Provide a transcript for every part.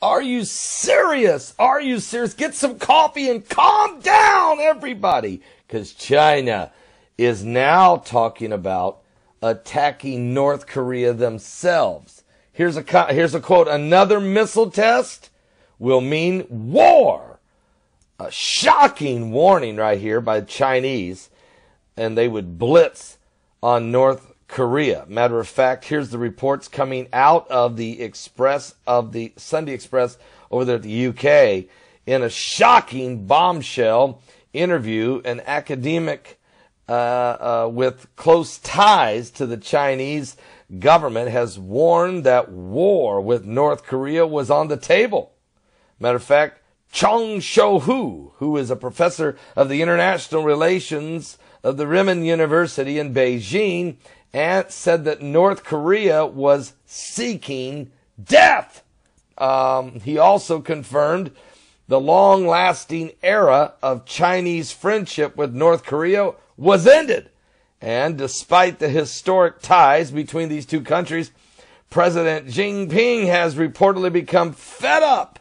Are you serious? Are you serious? Get some coffee and calm down, everybody. Because China is now talking about attacking North Korea themselves. Here's a quote. Another missile test will mean war. A shocking warning right here by the Chinese. And they would blitz on North Korea. Matter of fact, here's the reports coming out of the Sunday Express over there at the UK. In a shocking bombshell interview, an academic with close ties to the Chinese government has warned that war with North Korea was on the table. Matter of fact, Chong Shou-hu, who is a professor of the international relations of the Renmin University in Beijing, and said that North Korea was seeking death. He also confirmed the long-lasting era of Chinese friendship with North Korea was ended. And despite the historic ties between these two countries, President Xi Jinping has reportedly become fed up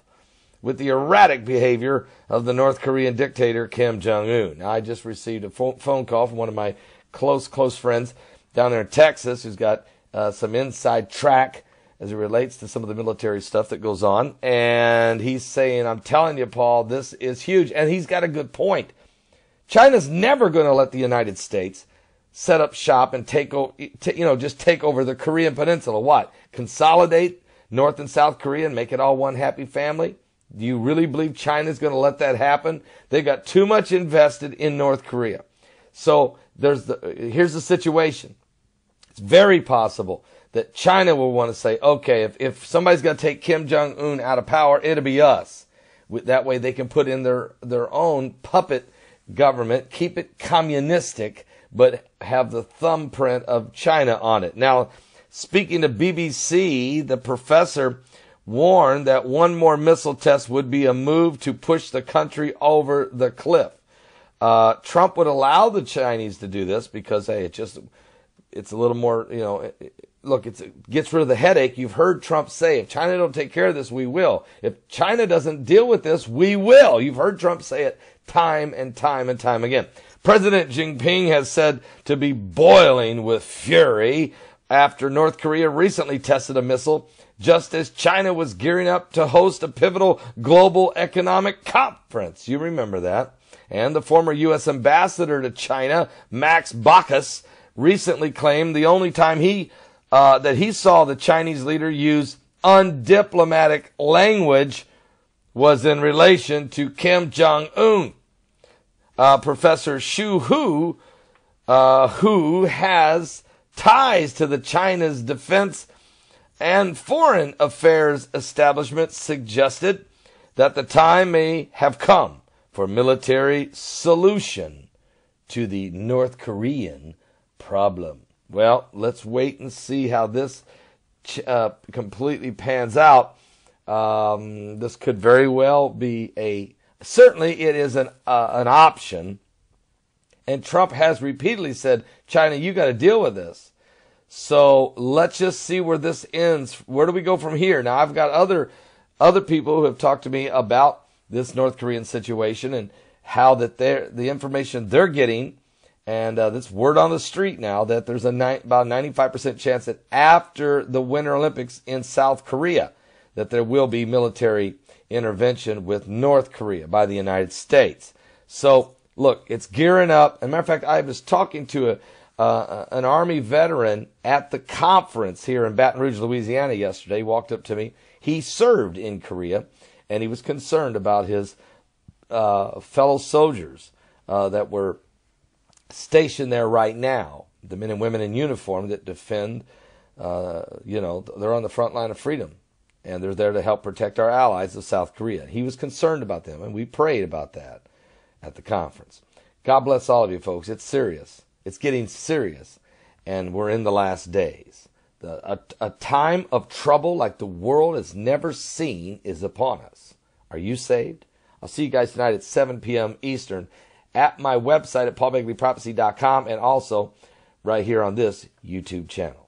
with the erratic behavior of the North Korean dictator Kim Jong-un. I just received a phone call from one of my close friends down there in Texas who's got some inside track as it relates to some of the military stuff that goes on. And he's saying, I'm telling you, Paul, this is huge. And he's got a good point. China's never going to let the United States set up shop and take over the Korean Peninsula. What? Consolidate North and South Korea and make it all one happy family? Do you really believe China's going to let that happen? They've got too much invested in North Korea. So here's the situation. It's very possible that China will want to say, okay, if somebody's going to take Kim Jong-un out of power, it'll be us. That way they can put in their own puppet government, keep it communistic, but have the thumbprint of China on it. Now, speaking to BBC, the professor warned that one more missile test would be a move to push the country over the cliff. Trump would allow the Chinese to do this because, hey, it's a little more, look, it gets rid of the headache. You've heard Trump say, if China don't take care of this, we will. If China doesn't deal with this, we will. You've heard Trump say it time and time and time again. President Xi Jinping has said to be boiling with fury after North Korea recently tested a missile just as China was gearing up to host a pivotal global economic conference. You remember that. And the former U.S. ambassador to China, Max Baucus, recently claimed the only time that he saw the Chinese leader use undiplomatic language was in relation to Kim Jong-un. Professor Shou-hu, who has ties to the China's defense and foreign affairs establishment, suggested that the time may have come for military solution to the North Korean problem. Well, let's wait and see how this completely pans out. This could very well be certainly it is an option. And Trump has repeatedly said, China, you got to deal with this. So let's just see where this ends. Where do we go from here? Now, I've got other people who have talked to me about this North Korean situation and how that the information they're getting, and this word on the street now that there's about 95% chance that after the Winter Olympics in South Korea, that there will be military intervention with North Korea by the United States. So, look, it's gearing up. As a matter of fact, I was talking to an Army veteran at the conference here in Baton Rouge, Louisiana yesterday. He walked up to me. He served in Korea, and he was concerned about his fellow soldiers that were stationed there right now, the men and women in uniform that defend, they're on the front line of freedom, and they're there to help protect our allies of South Korea. He was concerned about them, and we prayed about that at the conference. God bless all of you, folks. It's serious. It's getting serious, and we're in the last days. A time of trouble like the world has never seen is upon us. Are you saved? I'll see you guys tonight at 7 p.m. Eastern at my website at paulbegleyprophecy.com and also right here on this YouTube channel.